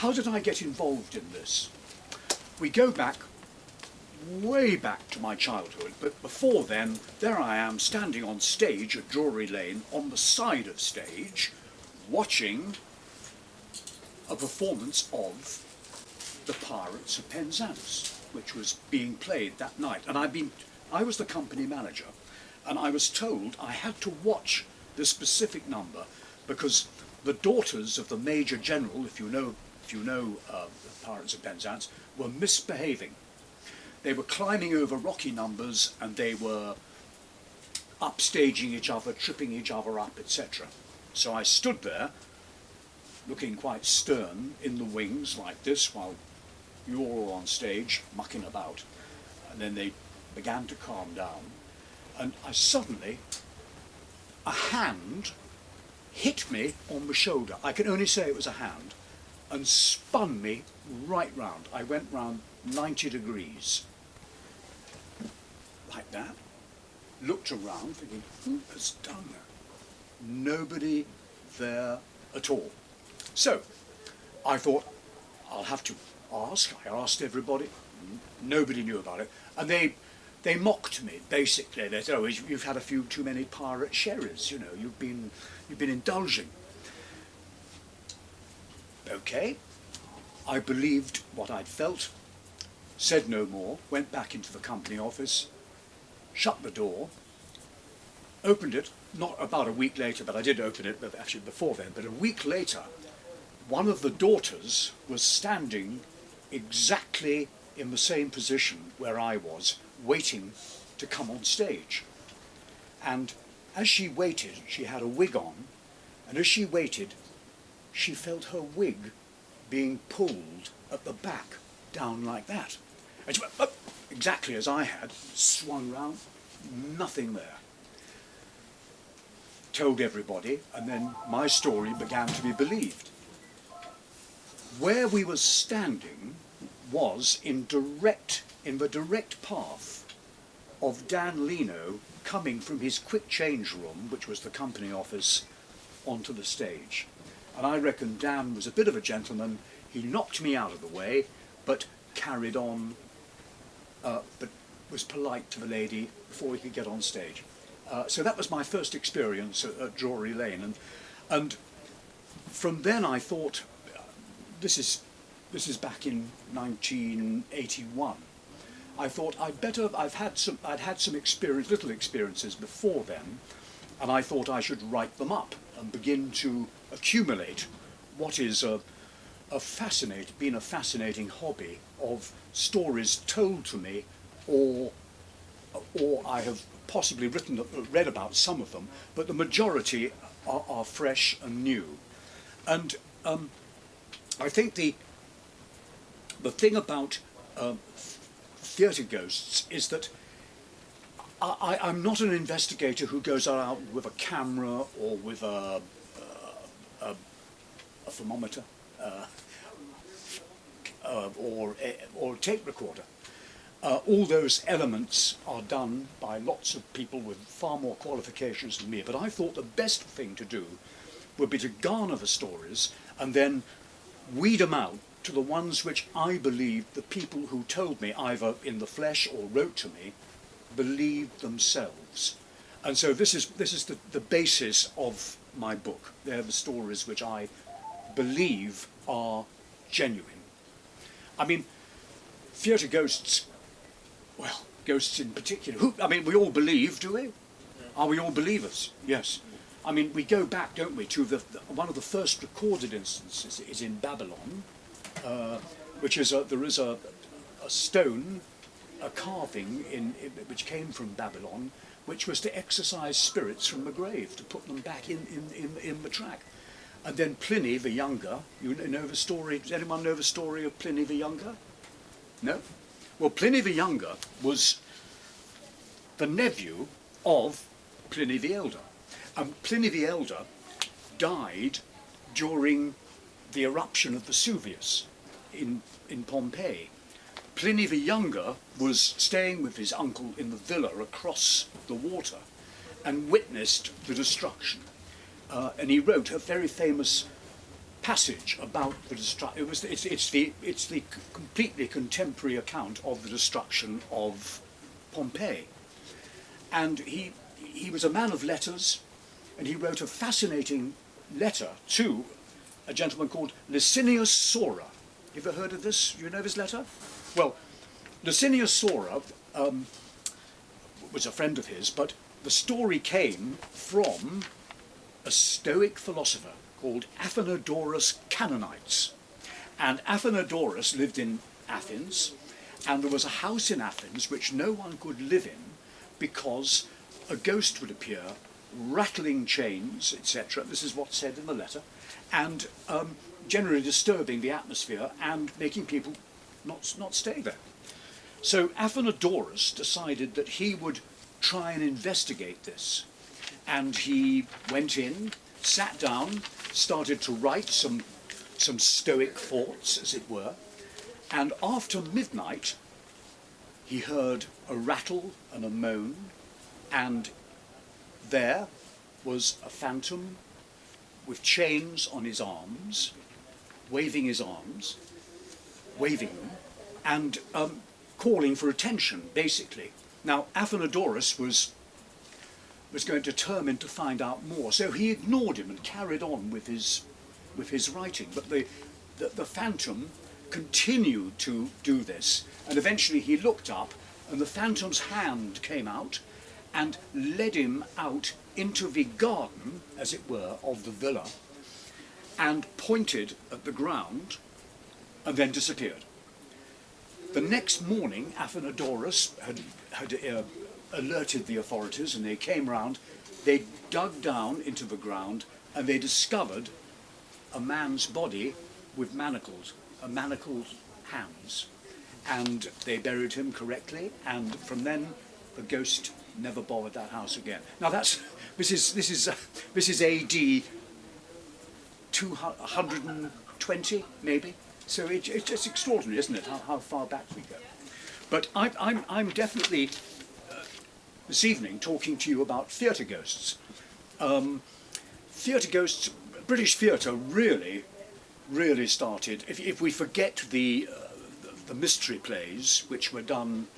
How did I get involved in this? We go back, way back to my childhood, but before then, there I am standing on stage at Drury Lane, on the side of stage, watching a performance of The Pirates of Penzance, which was being played that night. And I was the company manager, and I was told I had to watch the specific number because the daughters of the Major General, if you know The Pirates of Penzance, were misbehaving. They were climbing over rocky numbers and they were upstaging each other, tripping each other up, etc. So I stood there, looking quite stern in the wings like this while you were all on stage mucking about. And then they began to calm down. And suddenly, a hand hit me on the shoulder. I can only say it was a hand, and spun me right round. I went round 90 degrees. Like that. Looked around thinking, who has done that? Nobody there at all. So, I thought, I'll have to ask. I asked everybody. Nobody knew about it. And they mocked me, basically. They said, oh, you've had a few too many pirate sherries, you know, you've been indulging. Okay, I believed what I'd felt, said no more, went back into the company office, shut the door, opened it, not about a week later, but I did open it, but actually before then, but a week later, one of the daughters was standing exactly in the same position where I was, waiting to come on stage. And as she waited, she had a wig on, and as she waited, she felt her wig being pulled at the back, down like that. And she went, up, exactly as I had, swung round, nothing there. Told everybody, and then my story began to be believed. Where we were standing was in the direct path of Dan Leno coming from his quick change room, which was the company office, onto the stage. And I reckon Dan was a bit of a gentleman. He knocked me out of the way, but carried on, but was polite to the lady before he could get on stage. So that was my first experience at Drury Lane. And from then I thought, this is back in 1981. I thought I'd had some experience, little experiences before then, and I thought I should write them up and begin to accumulate what is been a fascinating hobby of stories told to me, or I have possibly read about some of them, but the majority are fresh and new. And I think the thing about theatre ghosts is that I'm not an investigator who goes out with a camera or with a thermometer or a tape recorder. All those elements are done by lots of people with far more qualifications than me, but I thought the best thing to do would be to garner the stories and then weed them out to the ones which I believed the people who told me, either in the flesh or wrote to me, believed themselves. And so this is the basis of my book. They're the stories which I believe are genuine. I mean, theatre ghosts, well, ghosts in particular, we all believe, do we? Are we all believers? Yes. I mean, we go back, don't we, to one of the first recorded instances is in Babylon, which is there is a stone, a carving which came from Babylon, which was to exorcise spirits from the grave, to put them back in the track. And then Pliny the Younger, you know the story, does anyone know the story of Pliny the Younger? No? Well, Pliny the Younger was the nephew of Pliny the Elder. And Pliny the Elder died during the eruption of Vesuvius in Pompeii. Pliny the Younger was staying with his uncle in the villa across the water and witnessed the destruction. And he wrote a very famous passage about the destruction. It's the completely contemporary account of the destruction of Pompeii, and he was a man of letters, and he wrote a fascinating letter to a gentleman called Licinius Sora. You ever heard of this? You know this letter? Well, Licinius Sora was a friend of his, but the story came from a Stoic philosopher called Athenodorus Canonites. And Athenodorus lived in Athens, and there was a house in Athens which no one could live in because a ghost would appear, rattling chains, etc. This is what's said in the letter, and generally disturbing the atmosphere and making people not stay there. So Athenodorus decided that he would try and investigate this, and he went in, sat down, started to write some Stoic thoughts, as it were, and after midnight he heard a rattle and a moan, and there was a phantom with chains on his arms, waving them, and calling for attention, basically. Now, Athenodorus was going determined to find out more, so he ignored him and carried on with his writing. But the phantom continued to do this, and eventually he looked up, and the phantom's hand came out and led him out into the garden, as it were, of the villa, and pointed at the ground, and then disappeared. The next morning, Athenodorus had alerted the authorities, and they came round. They dug down into the ground, and they discovered a man's body with manacled hands, and they buried him correctly. And from then, the ghost never bothered that house again. Now this is AD 220 maybe. So it's extraordinary, isn't it? How far back we go. But I'm definitely this evening talking to you about theatre ghosts. Theatre ghosts, British theatre really started. If we forget the mystery plays, which were done,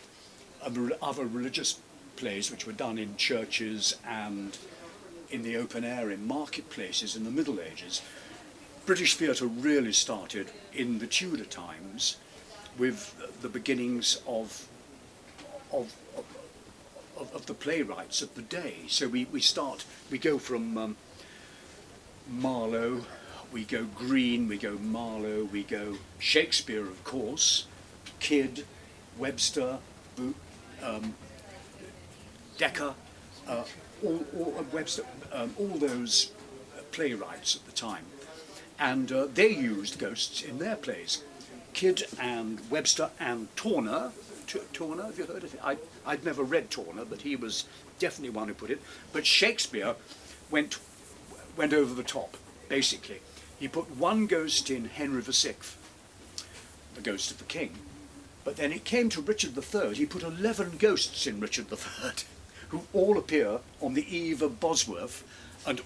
other religious plays which were done in churches and in the open air in marketplaces in the Middle Ages, British theatre really started in the Tudor times with the beginnings of the playwrights of the day. So we go from Marlowe, we go Greene, we go Marlowe, we go Shakespeare, of course, Kidd, Webster, Dekker, all those playwrights at the time. And they used ghosts in their plays. Kidd and Webster and Turner, have you heard of it? I'd never read Turner, but he was definitely one who put it. But Shakespeare went over the top, basically. He put one ghost in Henry VI, the ghost of the king. But then it came to Richard III, he put 11 ghosts in Richard III, who all appear on the eve of Bosworth, and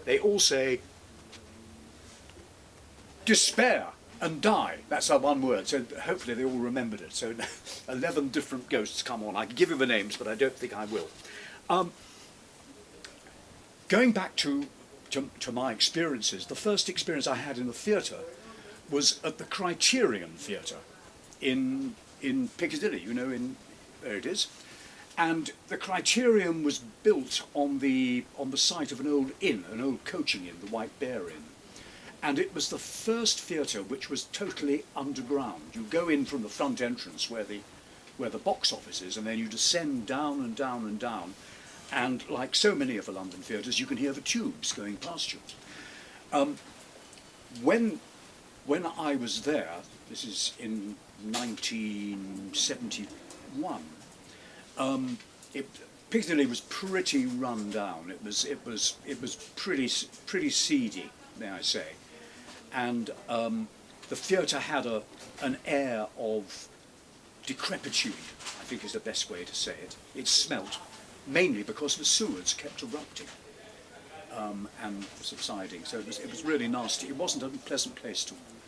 they all say, despair and die. That's our one word, so hopefully they all remembered it. So 11 different ghosts come on. I can give you the names, but I don't think I will. Going back to my experiences, the first experience I had in the theatre was at the Criterion Theatre in Piccadilly, there it is. And the Criterion was built on the site of an old inn, an old coaching inn, the White Bear Inn. And it was the first theatre which was totally underground. You go in from the front entrance where the box office is, and then you descend down and down and down. And like so many of the London theatres, you can hear the tubes going past you. When I was there, this is in 1971. Piccadilly was pretty run down. It was pretty seedy, may I say, and the theatre had an air of decrepitude, I think is the best way to say it. It smelt, mainly because the sewers kept erupting. and subsiding. So it was really nasty. It wasn't a pleasant place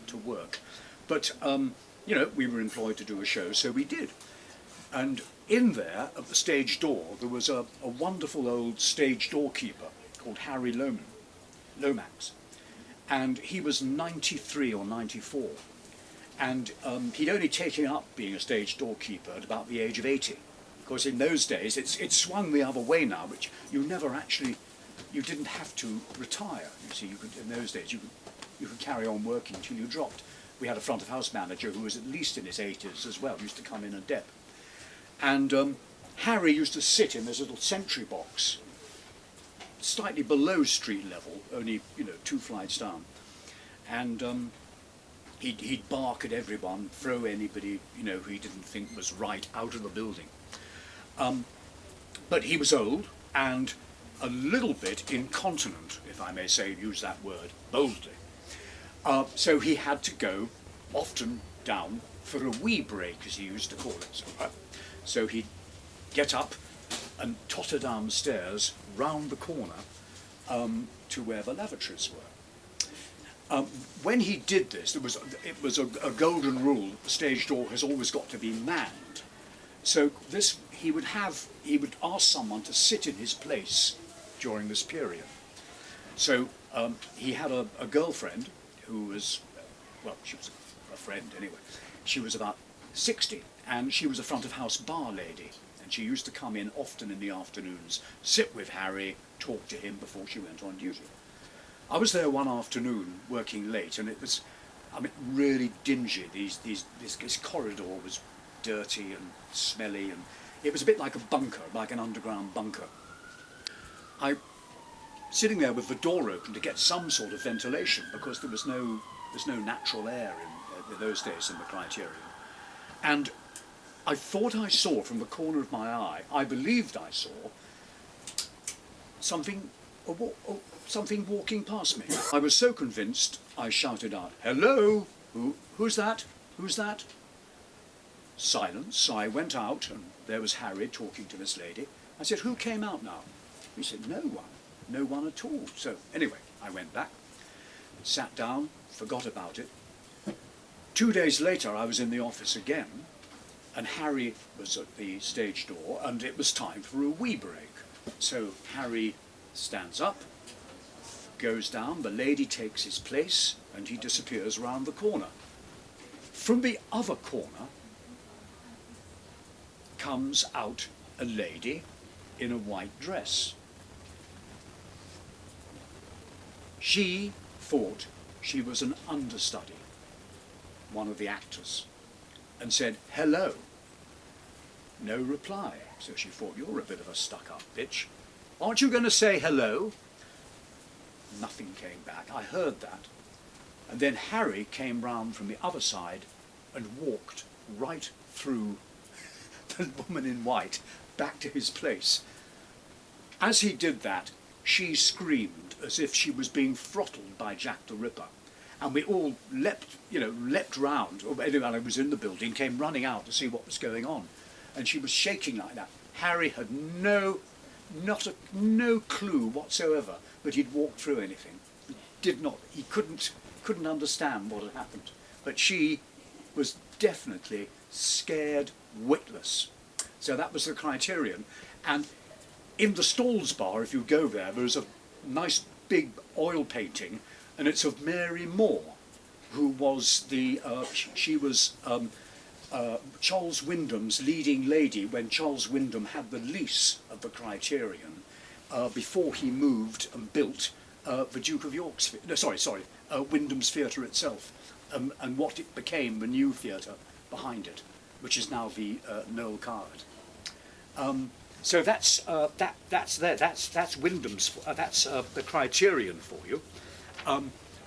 to work. But, you know, we were employed to do a show, so we did. And in there, at the stage door, there was a wonderful old stage doorkeeper called Harry Lomax. And he was 93 or 94. And he'd only taken up being a stage doorkeeper at about the age of 80. Of course, in those days, it's swung the other way now, which you never actually, you didn't have to retire. You see, you could, in those days, you could carry on working until you dropped. We had a front of house manager who was at least in his 80s as well, used to come in and dep. And Harry used to sit in this little sentry box, slightly below street level, only, you know, 2 flights down. And he'd bark at everyone, throw anybody, you know, who he didn't think was right out of the building. But he was old and a little bit incontinent, if I may say, use that word boldly. So he had to go often down for a wee break, as he used to call it. So he'd get up and totter down the stairs round the corner to where the lavatories were. When he did this, it was a golden rule that the stage door has always got to be manned. So this, he would ask someone to sit in his place during this period. So he had a girlfriend who was, well, she was a friend anyway. She was about 60, and she was a front of house bar lady. And she used to come in often in the afternoons, sit with Harry, talk to him before she went on duty. I was there one afternoon working late, and it was, I mean, really dingy. This corridor was dirty and smelly, and it was a bit like a bunker, like an underground bunker. I sitting there with the door open to get some sort of ventilation, because there's no natural air in those days in the Criterion. And I thought I saw from the corner of my eye, I believed I saw something walking past me. I was so convinced, I shouted out, "Hello? Who's that? Who's that?" Silence. So I went out, and there was Harry talking to this lady. I said, "Who came out now?" He said, "No one. No one at all." So anyway, I went back, sat down, forgot about it. 2 days later, I was in the office again, and Harry was at the stage door, and it was time for a wee break. So Harry stands up, goes down, the lady takes his place, and he disappears round the corner. From the other corner comes out a lady in a white dress. She thought she was an understudy, one of the actors, and said, "Hello." No reply. So she thought, "You're a bit of a stuck-up bitch. Aren't you going to say hello?" Nothing came back. I heard that. And then Harry came round from the other side and walked right through the woman in white back to his place. As he did that, she screamed as if she was being throttled by Jack the Ripper. And we all leapt round, or anyone was in the building came running out to see what was going on. And she was shaking like that. Harry had no clue whatsoever that he'd walked through anything. He couldn't understand what had happened. But she was definitely scared witless. So that was the Criterion. And in the Stalls bar, if you go there, there's a nice big oil painting, and it's of Mary Moore, who was she was Charles Wyndham's leading lady when Charles Wyndham had the lease of the Criterion before he moved and built the Duke of York's, Wyndham's Theatre itself, and what it became, the new theatre behind it, which is now the Noel Coward. So that's Wyndham's. That's the Criterion for you.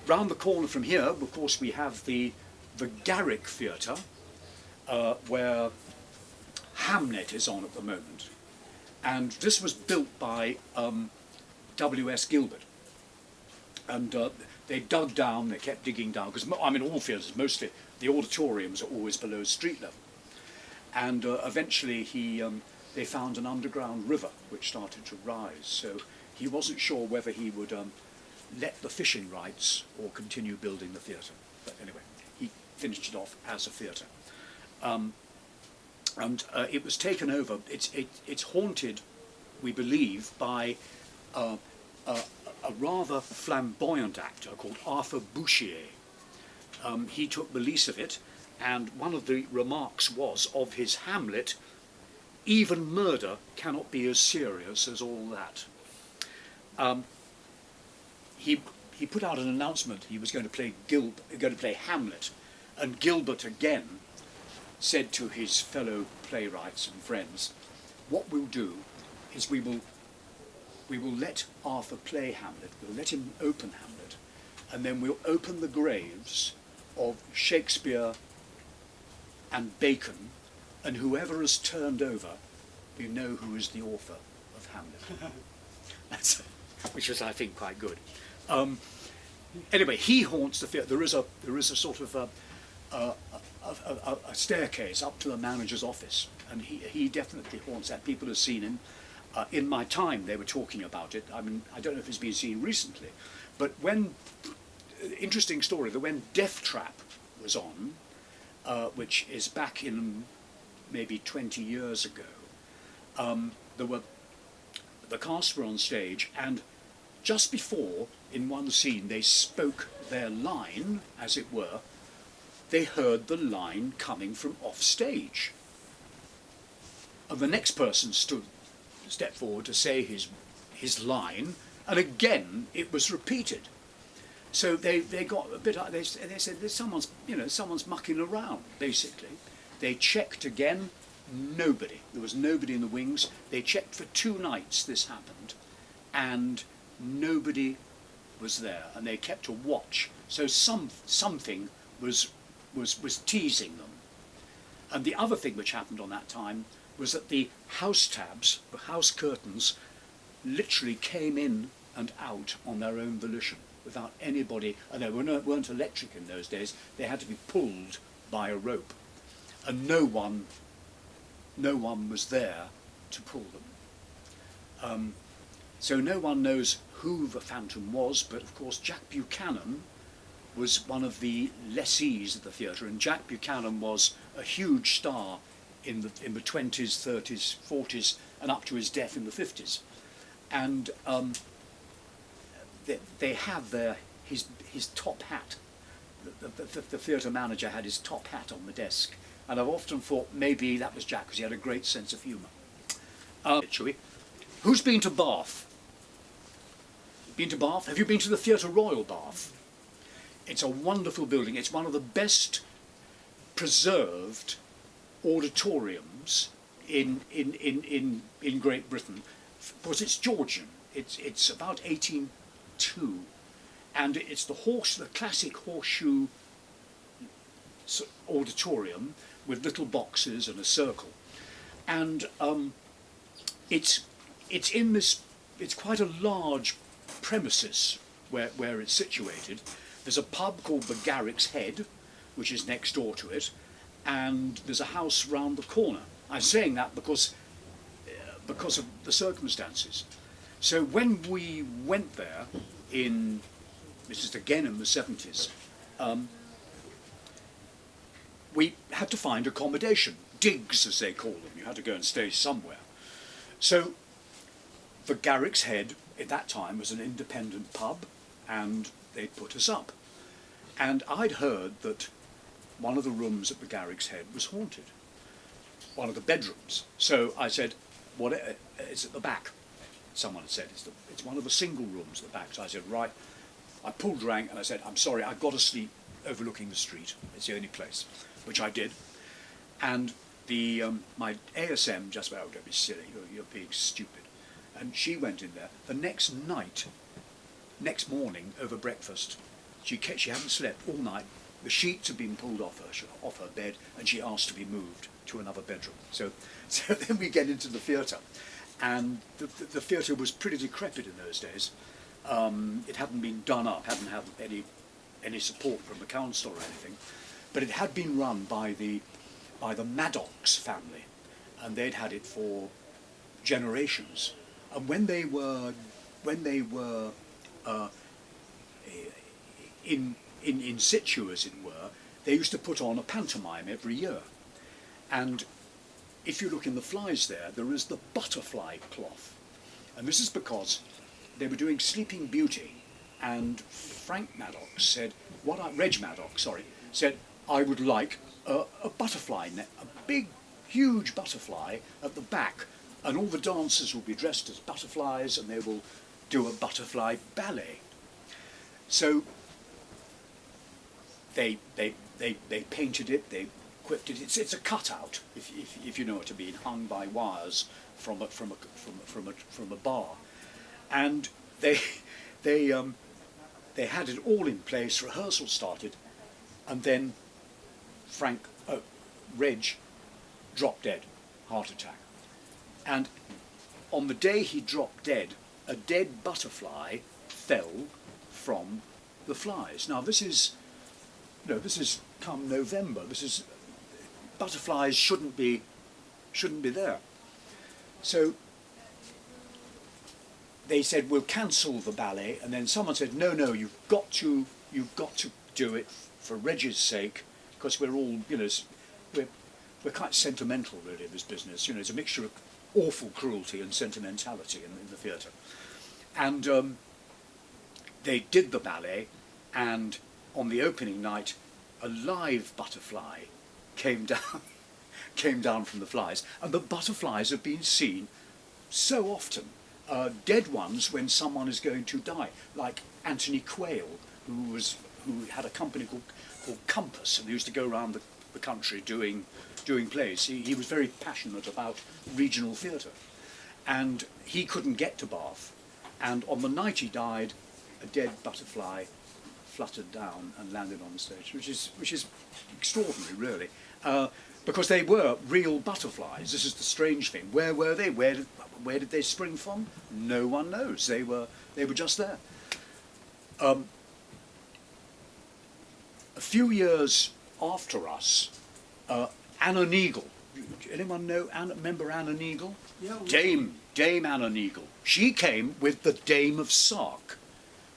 Round the corner from here, of course, we have the Garrick Theatre, where Hamnet is on at the moment, and this was built by W.S. Gilbert, and they dug down. They kept digging down because all theatres, mostly the auditoriums are always below street level, and eventually they found an underground river which started to rise. So he wasn't sure whether he would let the fishing rights or continue building the theatre. But anyway, he finished it off as a theatre. And it was taken over. It's haunted, we believe, by a rather flamboyant actor called Arthur Bouchier. He took the lease of it, and one of the remarks was of his Hamlet, even murder cannot be as serious as all that. He put out an announcement he was going to play Hamlet, and Gilbert again said to his fellow playwrights and friends, what we'll do is we will let Arthur play Hamlet, we'll let him open Hamlet, and then we'll open the graves of Shakespeare and Bacon, and whoever is turned over, we know who is the author of Hamlet. Which was, I think, quite good. Anyway, he haunts the theatre. There is a sort of a staircase up to the manager's office, and he definitely haunts that. People have seen him. In my time, they were talking about it. I mean, I don't know if it's been seen recently, but interesting story, that when Death Trap was on, which is back in maybe 20 years ago, the cast were on stage, and just before, in one scene, they spoke their line, as it were, they heard the line coming from off stage. And the next person stepped forward to say his line, and again it was repeated. So they got a bit. They said there's someone's mucking around. Basically, they checked again. Nobody. There was nobody in the wings. They checked for 2 nights. This happened, and nobody was there. And they kept a watch. So something was teasing them. And the other thing which happened on that time was that the house tabs, the house curtains, literally came in and out on their own volition, without anybody, and they weren't electric in those days, they had to be pulled by a rope. And no one was there to pull them. So no one knows who the Phantom was, but of course Jack Buchanan was one of the lessees of the theatre, and Jack Buchanan was a huge star in the 20s, 30s, 40s, and up to his death in the 50s. And they have his top hat. The theatre manager had his top hat on the desk, and I've often thought maybe that was Jack, because he had a great sense of humour. Who's been to Bath? Been to Bath? Have you been to the Theatre Royal Bath? It's a wonderful building. It's one of the best preserved auditoriums in Great Britain. Of course, it's Georgian. It's about 1802, and it's the classic horseshoe auditorium with little boxes and a circle, and it's in this. It's quite a large premises where it's situated. There's a pub called the Garrick's Head, which is next door to it, and there's a house round the corner. I'm saying that because of the circumstances. So when we went there this is again in the 70s, we had to find accommodation, digs as they call them. You had to go and stay somewhere. So the Garrick's Head at that time was an independent pub, and they'd put us up. And I'd heard that one of the rooms at the Garrick's Head was haunted, one of the bedrooms. So I said, it's at the back. Someone had said, it's one of the single rooms at the back. So I said, right. I pulled rank and I said, I'm sorry, I've got to sleep overlooking the street. It's the only place, which I did. And my ASM just went, oh, don't be silly, you're being stupid. And she went in there. The next morning, over breakfast, she hadn't slept all night. The sheets had been pulled off her bed, and she asked to be moved to another bedroom. So then we get into the theatre, and the theatre was pretty decrepit in those days. It hadn't been done up, hadn't had any support from the council or anything, but it had been run by the Maddox family, and they'd had it for generations. And when they were when they were in situ, as it were, they used to put on a pantomime every year. And if you look in the flies there is the butterfly cloth. And this is because they were doing Sleeping Beauty, and Reg Maddox, said, I would like a butterfly net, a big, huge butterfly at the back, and all the dancers will be dressed as butterflies, and they will do a butterfly ballet. So they painted it, they equipped it. It's a cutout, if you know what I mean, hung by wires from a bar, and they had it all in place. Rehearsal started, and then Reg dropped dead, heart attack, and on the day he dropped dead, a dead butterfly fell from the flies. Now this is come November. Butterflies shouldn't be there. So they said, we'll cancel the ballet, and then someone said, no, you've got to do it for Reg's sake, because we're all, we're quite sentimental really in this business. It's a mixture of awful cruelty and sentimentality in the theatre. And they did the ballet, and on the opening night, a live butterfly came down from the flies, and the butterflies have been seen so often. Dead ones when someone is going to die, like Anthony Quayle, who had a company called Compass, and he used to go around the country doing plays. He was very passionate about regional theatre, and he couldn't get to Bath, and on the night he died, a dead butterfly fluttered down and landed on the stage, which is extraordinary, really, because they were real butterflies. This is the strange thing. Where were they? Where did they spring from? No one knows. They were just there. A few years after us, Anna Neagle. Anyone remember Anna Neagle? Yeah. Dame Anna Neagle. She came with The Dame of Sark,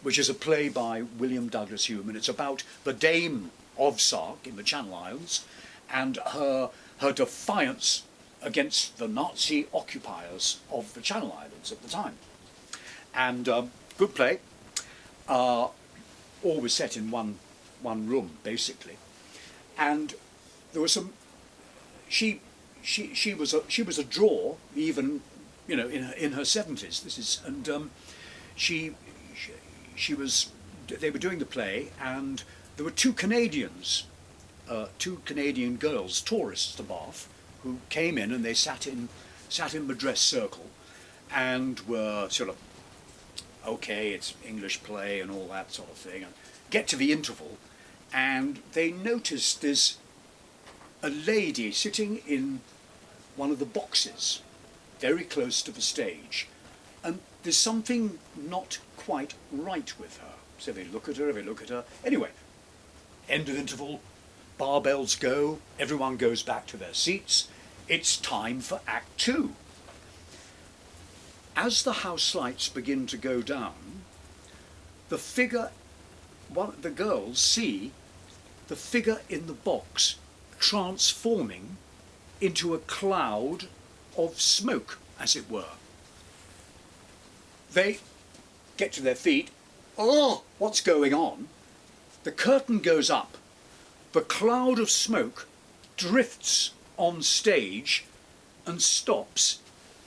which is a play by William Douglas Hume, and it's about the Dame of Sark in the Channel Islands and her defiance against the Nazi occupiers of the Channel Islands at the time. And good play, always set in one room basically. And there was some. She was a draw, even in her 70s. This is, and they were doing the play, and there were two Canadian girls, tourists to Bath, who came in, and they sat in the dress circle, and were sort of, okay, it's English play and all that sort of thing, and get to the interval, and they noticed there's a lady sitting in one of the boxes, very close to the stage, and there's something not quite right with her. So they look at her, Anyway, end of interval, bar bells go, everyone goes back to their seats. It's time for Act 2. As the house lights begin to go down, the girls see the figure in the box transforming into a cloud of smoke, as it were. They get to their feet. Oh, what's going on? The curtain goes up. The cloud of smoke drifts on stage and stops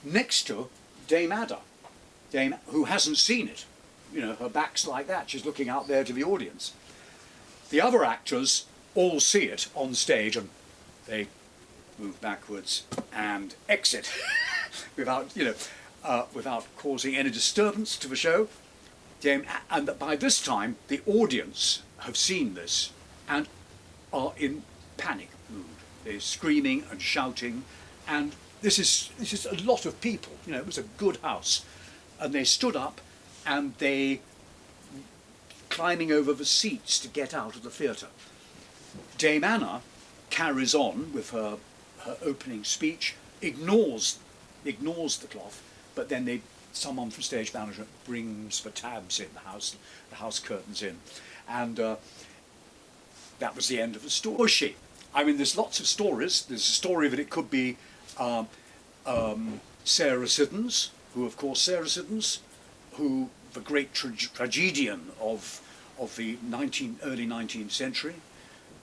next to Dame Ada, who hasn't seen it. Her back's like that. She's looking out there to the audience. The other actors all see it on stage, and they move backwards and exit without causing any disturbance to the show. And by this time, the audience have seen this and are in panic mood. They're screaming and shouting, and this is a lot of people. It was a good house, and they stood up, and they climbing over the seats to get out of the theatre. Dame Anna carries on with her opening speech, ignores the cloth, but then they someone from stage management brings the tabs in, the house curtains in, and that was the end of the story. Was she? I mean, there's lots of stories. There's a story that it could be Sarah Siddons, who, of course, who the great tragedian of the early 19th century,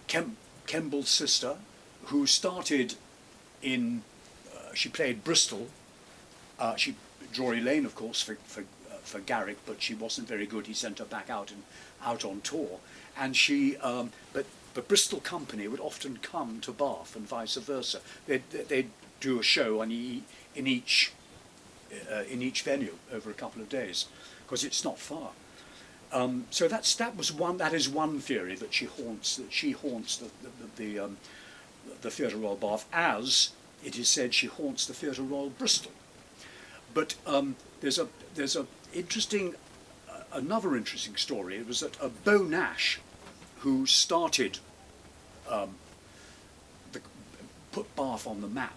Kemble's sister, who started in, she played Bristol, Drury Lane, of course, for Garrick, but she wasn't very good. He sent her back out on tour, and she, but the Bristol company would often come to Bath and vice versa. They'd do a show in each venue over a couple of days, because it's not far. So that is one theory, that she haunts the Theatre Royal Bath, as it is said she haunts the Theatre Royal Bristol. But there's another interesting story. It was that Beau Nash, who started put Bath on the map,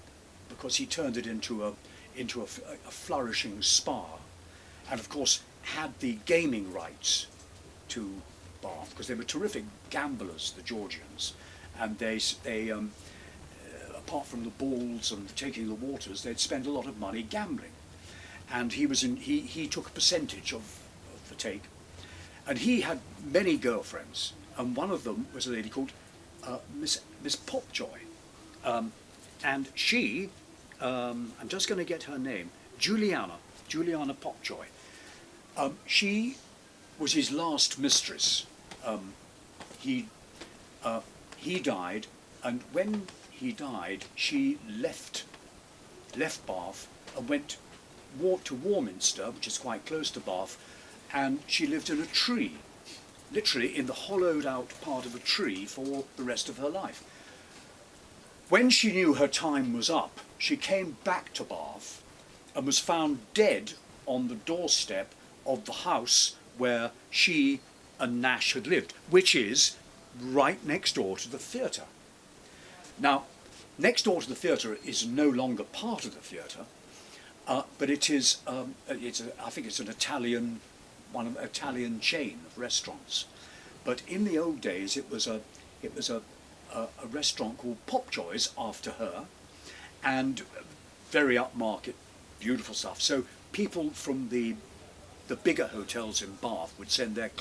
because he turned it into a flourishing spa, and of course had the gaming rights to Bath, because they were terrific gamblers, the Georgians, and they apart from the balls and taking the waters, they'd spend a lot of money gambling, and he took a percentage of the take, and he had many girlfriends, and one of them was a lady called Miss Popjoy, and she, I'm just going to get her name, Juliana Popjoy. She was his last mistress. He died, and when he died, she left Bath and walked to Warminster, which is quite close to Bath, and she lived in a tree, literally in the hollowed out part of a tree, for the rest of her life. When she knew her time was up, she came back to Bath and was found dead on the doorstep of the house where she and Nash had lived, which is right next door to the theatre. Now, next door to the theatre is no longer part of the theatre, but it is. I think it's an Italian chain of restaurants. But in the old days, it was a restaurant called Popjoy's after her, and very upmarket, beautiful stuff. So people from the bigger hotels in Bath would send their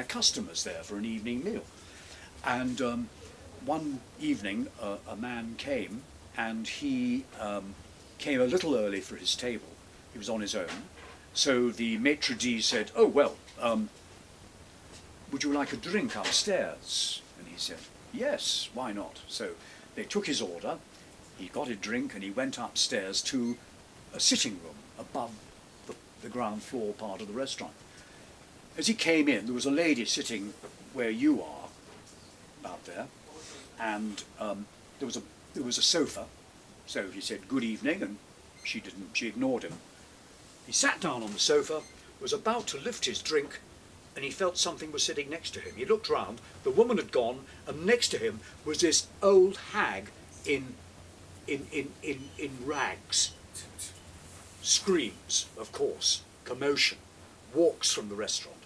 customers there for an evening meal. And one evening, a man came, and he came a little early for his table. He was on his own. So the maitre d' said, "Oh, well, would you like a drink upstairs?" And he said, "Yes, why not?" So they took his order, he got a drink, and he went upstairs to a sitting room above the ground floor part of the restaurant. As he came in, there was a lady sitting where you are, about there, and there was a sofa. So he said good evening, and she ignored him. He sat down on the sofa, was about to lift his drink, and he felt something was sitting next to him. He looked round, the woman had gone, and next to him was this old hag in rags. Screams, of course, commotion, walks from the restaurant.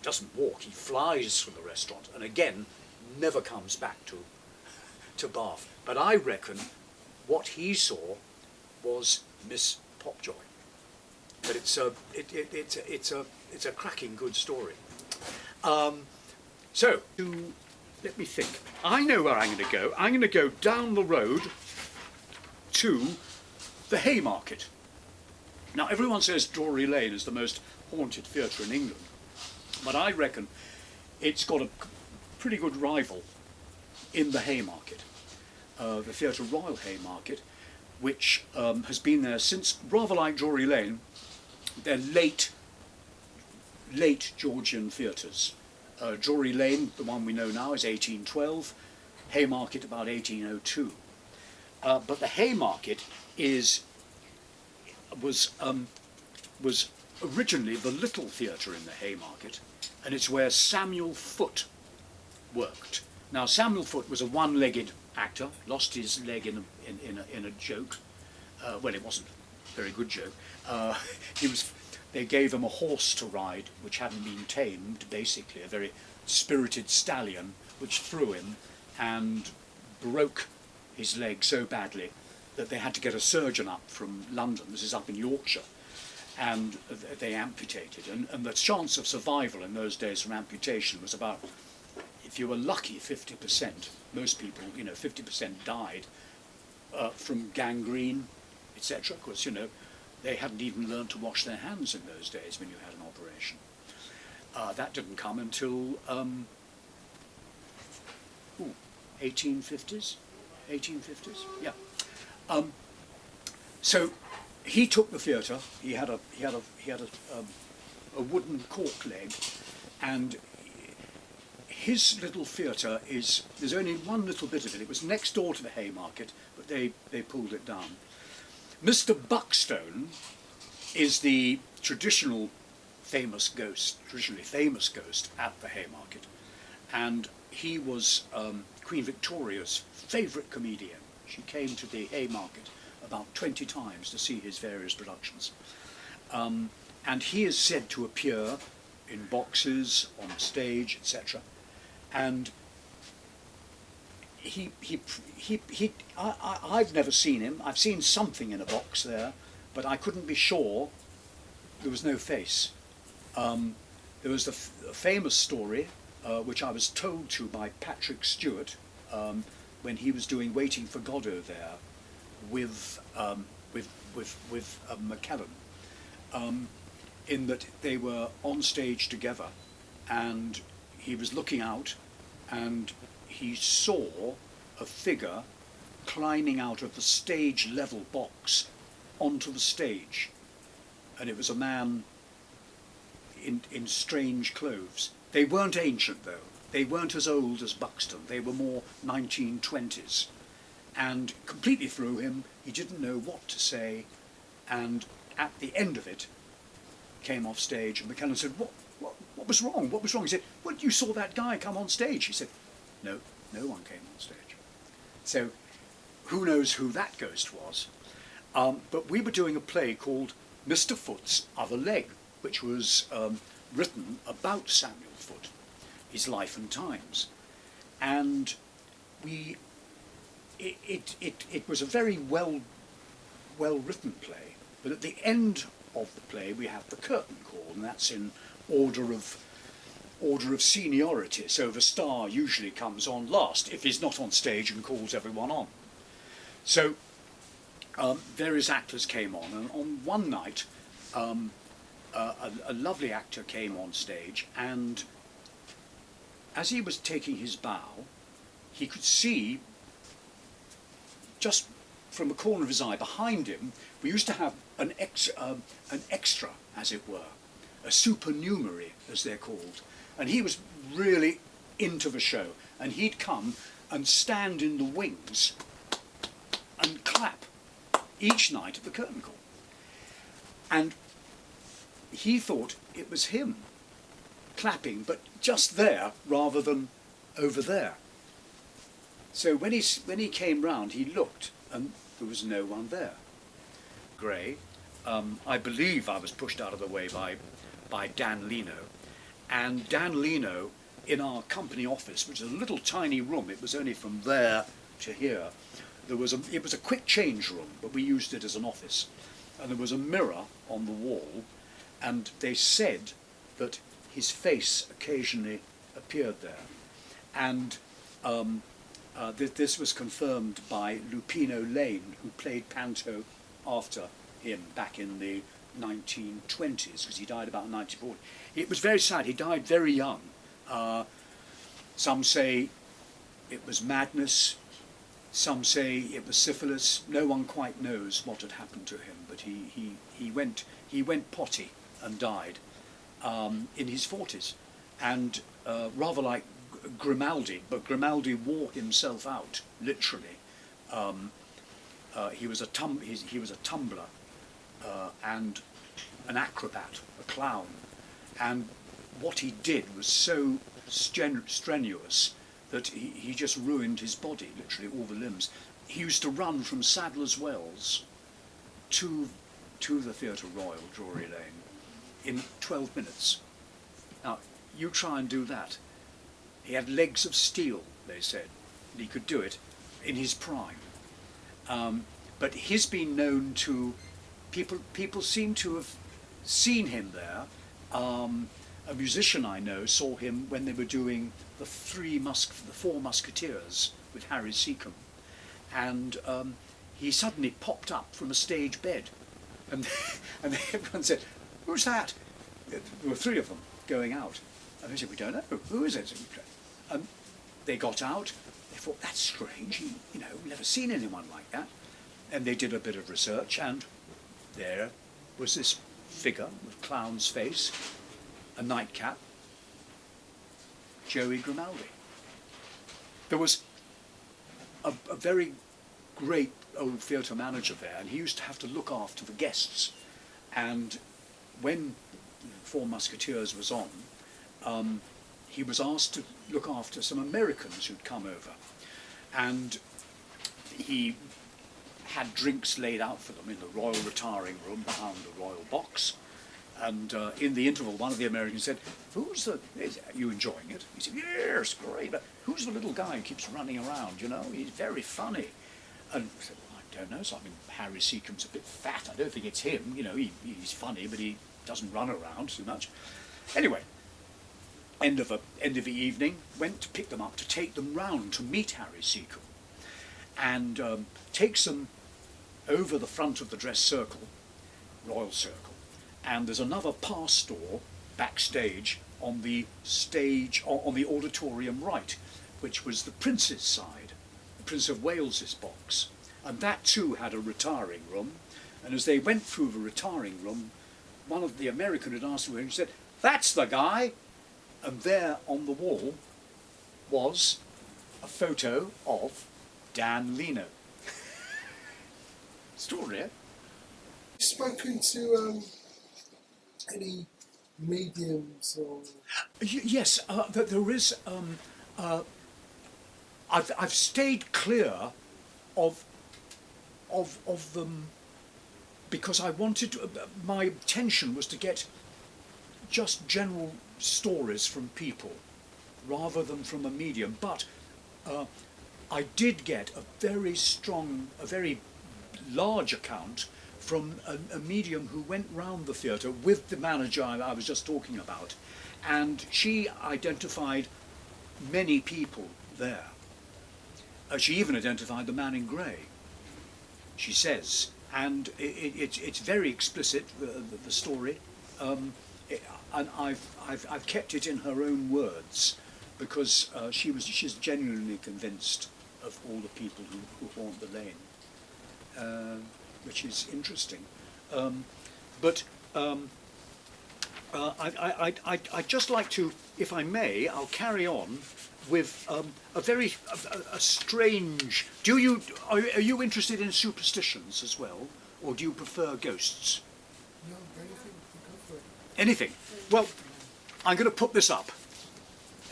Doesn't walk, he flies from the restaurant, and again never comes back to Bath. But I reckon what he saw was Miss Popjoy. But it's a cracking good story. So let me think. I know where I'm going to go. I'm going to go down the road to the Haymarket. Now, everyone says Drury Lane is the most haunted theatre in England, but I reckon it's got a pretty good rival in the Haymarket, the Theatre Royal Haymarket, which has been there since, rather like Drury Lane. They're late Georgian theatres. Drury Lane, the one we know now, is 1812, Haymarket about 1802. But the Haymarket was originally the little theatre in the Haymarket, and it's where Samuel Foote worked. Now, Samuel Foote was a one-legged actor, lost his leg in a joke. Well, it wasn't very good joke. They gave him a horse to ride which hadn't been tamed, basically, a very spirited stallion, which threw him and broke his leg so badly that they had to get a surgeon up from London. This is up in Yorkshire. And they amputated. And the chance of survival in those days from amputation was about, if you were lucky, 50%. Most people, 50% died from gangrene, etc. Of course, they hadn't even learned to wash their hands in those days when you had an operation. That didn't come until 1850s. 1850s, yeah. So he took the theatre. He had a wooden cork leg, and his little theatre there's only one little bit of it. It was next door to the Haymarket, but they pulled it down. Mr. Buckstone is the traditionally famous ghost at the Haymarket, and he was Queen Victoria's favourite comedian. She came to the Haymarket about 20 times to see his various productions. And he is said to appear in boxes, on stage, etc. And I've never seen him. I've seen something in a box there, but I couldn't be sure. There was no face. There was the famous story, which I was told to by Patrick Stewart, when he was doing Waiting for Godot there with McKellen, in that they were on stage together, and he was looking out, and he saw a figure climbing out of the stage level box onto the stage, and it was a man in strange clothes. They weren't ancient though. They weren't as old as Buxton. They were more 1920s, and completely threw him. He didn't know what to say, and at the end of it came off stage, and McKellen said, what was wrong? What was wrong? He said, well, you saw that guy come on stage. He said, no one came on stage. So who knows who that ghost was? But we were doing a play called Mr. Foot's Other Leg, which was written about Samuel Foote, his life and times. And it was a very well written play, but at the end of the play we have the curtain call, and that's in order of seniority. So the star usually comes on last if he's not on stage and calls everyone on. So various actors came on, and on one night a lovely actor came on stage, and as he was taking his bow, he could see, just from the corner of his eye behind him, we used to have an extra, as it were, a supernumerary, as they're called, and he was really into the show, and he'd come and stand in the wings and clap each night at the curtain call. And he thought it was him clapping, but just there rather than over there. So when he came round, he looked, and there was no one there. Grey. I believe I was pushed out of the way by Dan Leno, and Dan Leno, in our company office, which is a little tiny room, it was only from there to here, it was a quick change room, but we used it as an office, and there was a mirror on the wall, and they said that his face occasionally appeared there, and this was confirmed by Lupino Lane, who played Panto after him back in the 1920s, because he died about 1940. It was very sad. He died very young. Some say it was madness. Some say it was syphilis. No one quite knows what had happened to him, but he went potty and died in his 40s, and rather like Grimaldi, but Grimaldi wore himself out literally. He was a tumbler and an acrobat, a clown, and what he did was so strenuous that he just ruined his body, literally all the limbs. He used to run from Sadler's Wells to to the Theatre Royal, Drury Lane, in 12 minutes. Now, you try and do that. He had legs of steel, they said, and he could do it in his prime. But he's been known to, people seem to have seen him there. A musician I know saw him when they were doing the Four Musketeers with Harry Seacombe, and he suddenly popped up from a stage bed, and everyone said, "Who's that?" There were three of them going out, and they said, "We don't know. Who is it?" And they got out. They thought, "That's strange. We've never seen anyone like that." And they did a bit of research, and there was this figure with clown's face, a nightcap, Joey Grimaldi. There was a very great old theatre manager there, and he used to have to look after the guests. And when Four Musketeers was on, he was asked to look after some Americans who'd come over. And he had drinks laid out for them in the royal retiring room behind the royal box. And in the interval, one of the Americans said, "Are you enjoying it?" He said, "Yes, great, but who's the little guy who keeps running around, He's very funny." And I said, "Well, I don't know, so Harry Seacombe's a bit fat. I don't think it's him, he's funny, but he doesn't run around too much." Anyway, end of the evening, went to pick them up to take them round to meet Harry Seacombe, and takes them over the front of the dress circle, royal circle, and there's another pass door backstage on the stage, on the auditorium right, which was the Prince's side, the Prince of Wales's box, and that too had a retiring room. And as they went through the retiring room, one of the American had asked him, and he said, "That's the guy." And there on the wall was a photo of Dan Leno. Story, eh? Spoken to any mediums or? Yes, there is. I've stayed clear of them because I wanted to, my intention was to get just general stories from people rather than from a medium. But I did get a very large account from a medium who went round the theatre with the manager I was just talking about, and she identified many people there. She even identified the man in grey, she says, and it's very explicit, the story, and I've kept it in her own words because she's genuinely convinced of all the people who haunt the lane. Which is interesting, but I'd just like to, if I may, I'll carry on with a strange. Are you interested in superstitions as well, or do you prefer ghosts? No, anything. Go for it. Anything. Well, I'm going to put this up.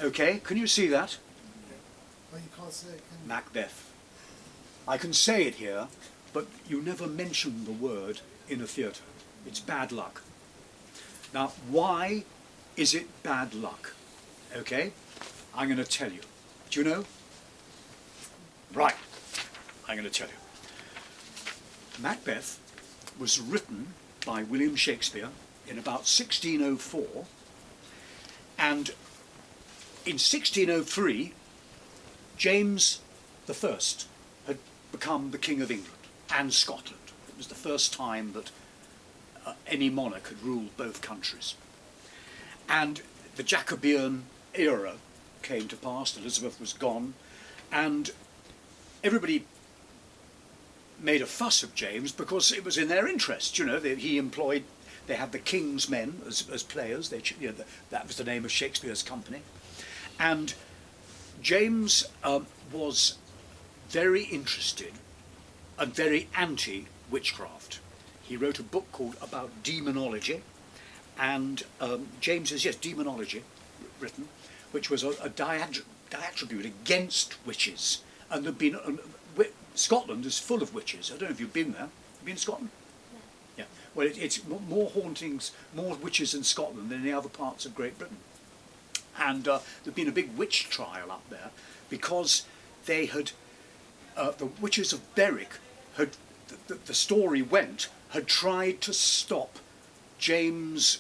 Okay, can you see that? Yeah. Well, you can't say it, can you? Macbeth. I can say it here, but you never mention the word in a theatre. It's bad luck. Now, why is it bad luck? Okay, I'm going to tell you. Do you know? Right, I'm going to tell you. Macbeth was written by William Shakespeare in about 1604, and in 1603, James I had become the King of England and Scotland. It was the first time that any monarch had ruled both countries. And the Jacobean era came to pass, Elizabeth was gone, and everybody made a fuss of James because it was in their interest. They had the King's Men as players, that was the name of Shakespeare's company. And James was very interested and very anti-witchcraft. He wrote a book called About Demonology, and James has, demonology written, which was a diatribe against witches. And there'd been Scotland is full of witches. I don't know if you've been there. Have you been to Scotland? No. Yeah. Well, it's more hauntings, more witches in Scotland than any other parts of Great Britain. And there'd been a big witch trial up there because they had, the witches of Berwick had, the story went, had tried to stop James,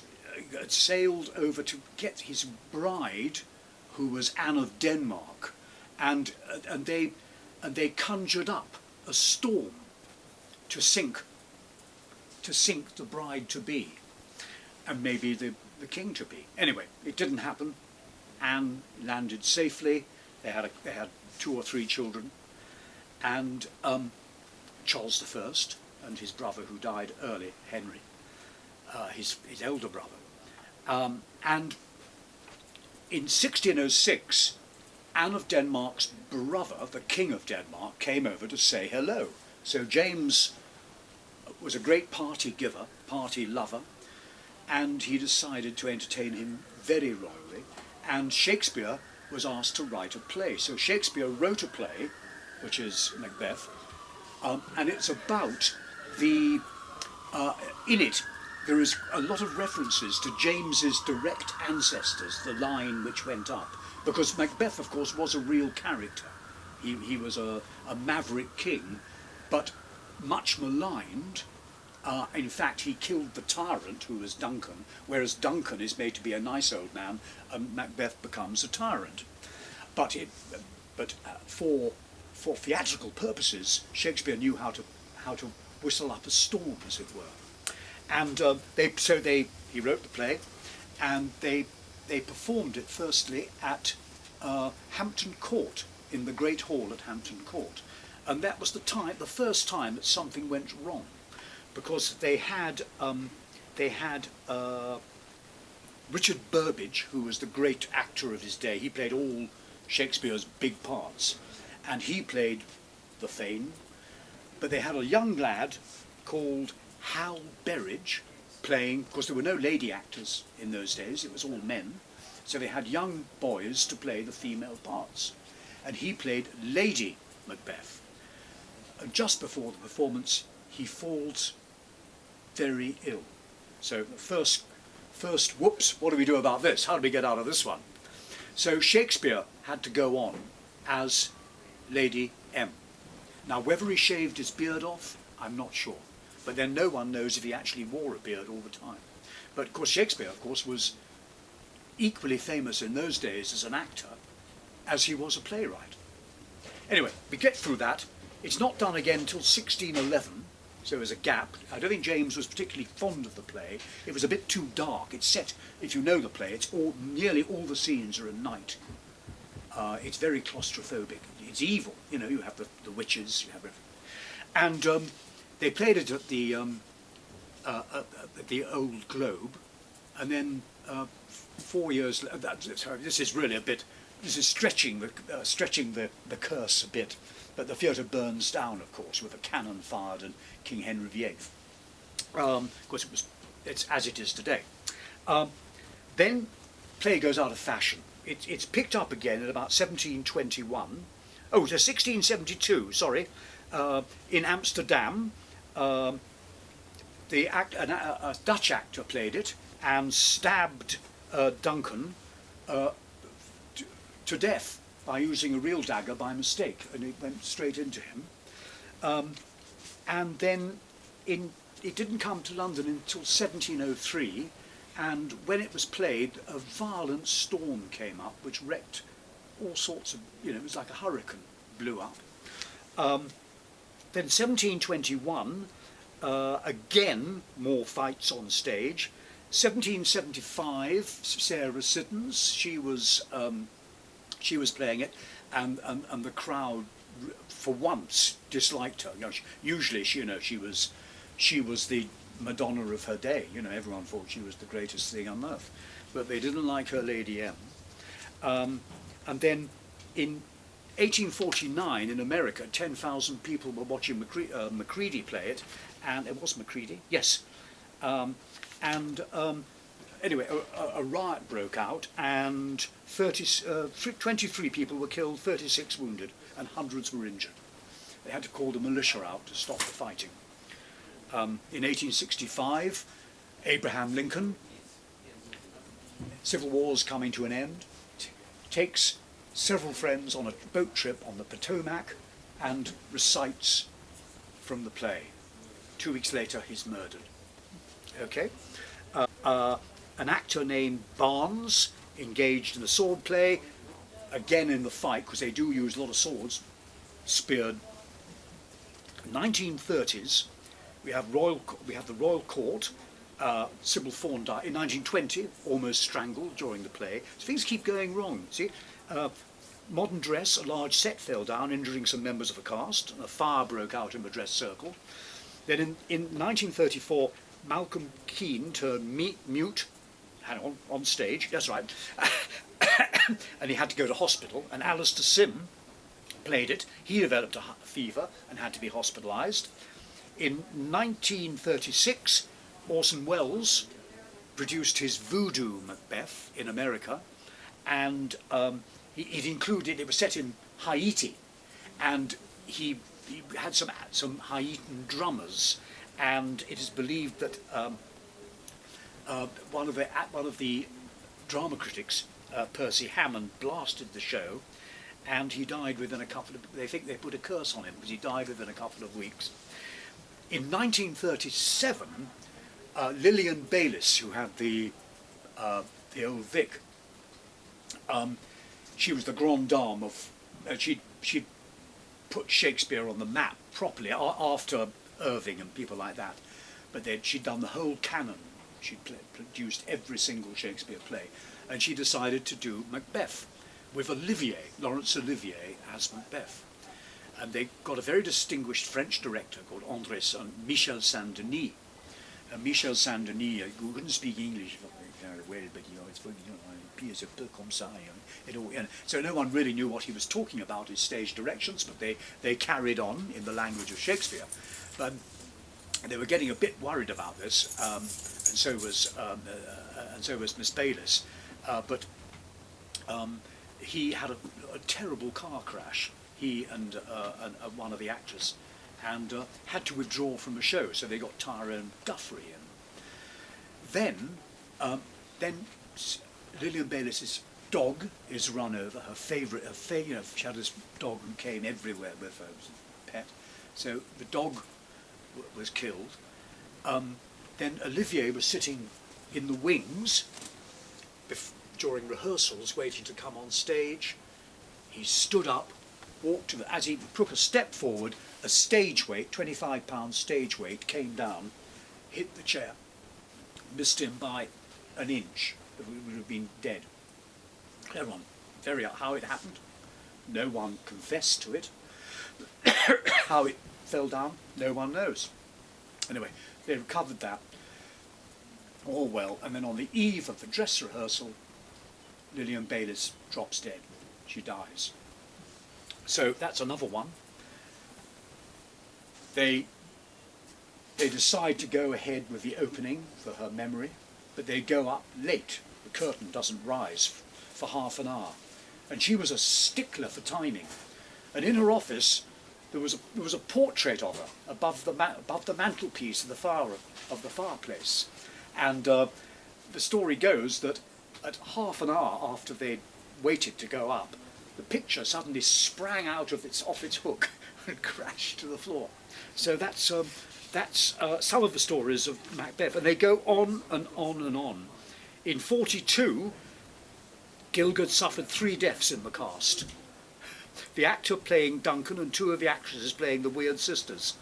had sailed over to get his bride, who was Anne of Denmark, and they conjured up a storm to sink the bride to be, and maybe the king to be. Anyway, it didn't happen. Anne landed safely. They had 2 or 3 children, and Charles I and his brother, who died early, Henry, his elder brother, and in 1606, Anne of Denmark's brother, the King of Denmark, came over to say hello. So James was a great party giver, party lover, and he decided to entertain him very royally. And Shakespeare was asked to write a play. So Shakespeare wrote a play, which is Macbeth, and it's about the, in it, there is a lot of references to James's direct ancestors, the line which went up, because Macbeth, of course, was a real character. He was a maverick king, but much maligned. In fact, he killed the tyrant, who was Duncan, whereas Duncan is made to be a nice old man, and Macbeth becomes a tyrant. But for theatrical purposes, Shakespeare knew how to whistle up a storm, as it were. And he wrote the play, and they performed it firstly at Hampton Court, in the Great Hall at Hampton Court, and that was the first time that something went wrong, because they had Richard Burbage, who was the great actor of his day. He played all Shakespeare's big parts, and he played the Thane. But they had a young lad called Hal Berridge playing, because there were no lady actors in those days, it was all men, so they had young boys to play the female parts, and he played Lady Macbeth. And just before the performance, he falls very ill. So first, whoops, what do we do about this? How do we get out of this one? So Shakespeare had to go on as Lady M. Now, whether he shaved his beard off, I'm not sure. But then no one knows if he actually wore a beard all the time. But of course, Shakespeare, of course, was equally famous in those days as an actor as he was a playwright. Anyway, we get through that. It's not done again until 1611, so there's a gap. I don't think James was particularly fond of the play. It was a bit too dark. It's set, if you know the play, nearly all the scenes are at night. It's very claustrophobic. It's evil. You know, you have the witches, you have everything. And they played it at the Old Globe, and then 4 years. Sorry, this is really a bit. This is stretching the curse a bit. But the theatre burns down, of course, with a cannon fired and King Henry VIII. Of course, it's as it is today. Then play goes out of fashion. It's picked up again at about 1721. Oh, to 1672. Sorry, in Amsterdam. A Dutch actor played it and stabbed Duncan to death by using a real dagger by mistake, and it went straight into him. And then it didn't come to London until 1703, and when it was played, a violent storm came up which wrecked all sorts of, it was like a hurricane, blew up. Then 1721, again, more fights on stage. 1775, Sarah Siddons, she was playing it, and the crowd, for once, disliked her. Usually, she was the Madonna of her day. Everyone thought she was the greatest thing on earth, but they didn't like her Lady M. And then in 1849 in America, 10,000 people were watching Macready play it, and it was Macready, yes. Anyway, a riot broke out, and 23 people were killed, 36 wounded, and hundreds were injured. They had to call the militia out to stop the fighting. In 1865, Abraham Lincoln, Civil War's coming to an end, takes several friends on a boat trip on the Potomac and recites from the play. 2 weeks later, he's murdered. Okay? An actor named Barnes engaged in a sword play, again in the fight, because they do use a lot of swords, speared. 1930s, we have the Royal Court. Sybil Thorne died in 1920, almost strangled during the play. So things keep going wrong. See, modern dress, a large set fell down, injuring some members of the cast, and a fire broke out in the dress circle. Then in 1934, Malcolm Keane turned mute, on stage, that's right, and he had to go to hospital, and Alistair Sim played it. He developed a fever and had to be hospitalised. In 1936, Orson Welles produced his Voodoo Macbeth in America, and it was set in Haiti, and he had some Haitan drummers, and it is believed that one of the drama critics, Percy Hammond, blasted the show, and he died within a couple of. They think they put a curse on him because he died within a couple of weeks. In 1937, Lillian Bayliss, who had the old Vic, she was the grande dame of. She put Shakespeare on the map properly after Irving and people like that. But she'd done the whole canon. She'd produced every single Shakespeare play, and she decided to do Macbeth with Laurence Olivier as Macbeth. And they got a very distinguished French director called Michel Saint-Denis. Michel Saint-Denis, who couldn't speak English very well, but it's a peu comme ça. So no one really knew what he was talking about, his stage directions, but they carried on in the language of Shakespeare. But they were getting a bit worried about this, and so was Miss Bayliss. But he had a terrible car crash, he and one of the actors, and had to withdraw from the show. So they got Tyrone Guthrie in. Then Lillian Bayliss's dog is run over. Her favourite, she had this dog who came everywhere with her, it was a pet. So the dog was killed. Then Olivier was sitting in the wings during rehearsals, waiting to come on stage. He stood up, walked as he took a step forward, a stage weight, 25-pound stage weight, came down, hit the chair, missed him by an inch. He would have been dead. Everyone, how it happened. No one confessed to it. How it fell down, no one knows. Anyway, they recovered that. All well, and then on the eve of the dress rehearsal, Lillian Bayliss drops dead. She dies. So that's another one. They decide to go ahead with the opening for her memory, but they go up late. The curtain doesn't rise for half an hour. And she was a stickler for timing. And in her office, there was a portrait of her above the mantelpiece of the fireplace. And the story goes that at half an hour after they'd waited to go up, the picture suddenly sprang off its hook and crashed to the floor. So that's some of the stories of Macbeth, and they go on and on and on. In 1942, Gielgud suffered 3 deaths in the cast. The actor playing Duncan and 2 of the actresses playing the Weird Sisters,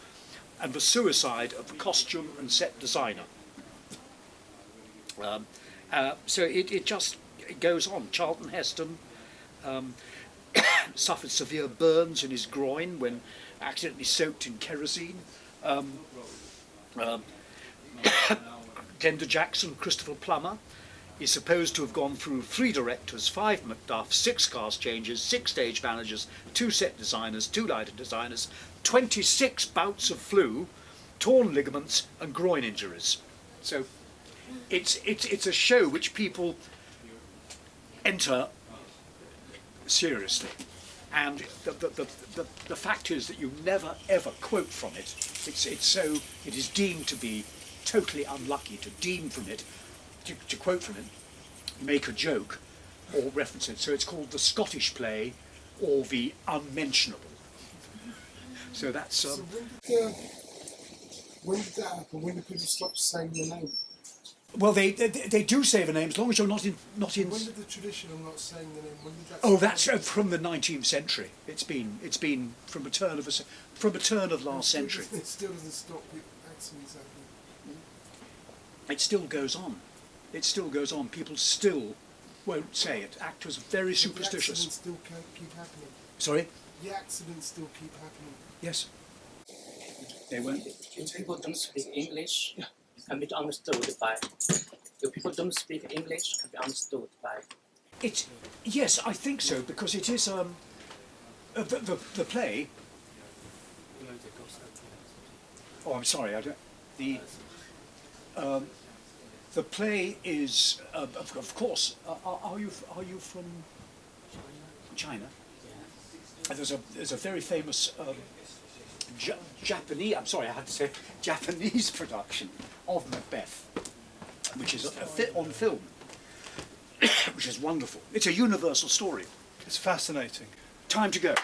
and the suicide of the costume and set designer. So it just goes on. Charlton Heston suffered severe burns in his groin when accidentally soaked in kerosene. Glenda Jackson, Christopher Plummer, is supposed to have gone through 3 directors, 5 Macduffs, 6 cast changes, 6 stage managers, 2 set designers, 2 lighting designers, 26 bouts of flu, torn ligaments and groin injuries. So it's a show which people enter seriously. And the fact is that you never ever quote from it. It is deemed to be totally unlucky to quote from it, make a joke or reference it. So it's called the Scottish play or the unmentionable. So that's So when did that happen? When did people stop saying the name? well, they do say the name as long as you're not in. When did the tradition of not saying the name? When did that? Oh, that's from the 19th century. It's been from the turn of last century. It still doesn't stop accidents happening. It still goes on. It still goes on. People still won't say it. Actors are very superstitious. The accidents still keep happening. Sorry? The accidents still keep happening. Yes. They won't. If people don't speak English, can be understood by. If people don't speak English, can be understood by. Yes, I think so, because it is the play. Oh, I'm sorry. I don't. The play is, of course. Are you from China? There's a very famous Japanese. I'm sorry, I had to say Japanese production of Macbeth, which is on film, which is wonderful. It's a universal story. It's fascinating. Time to go.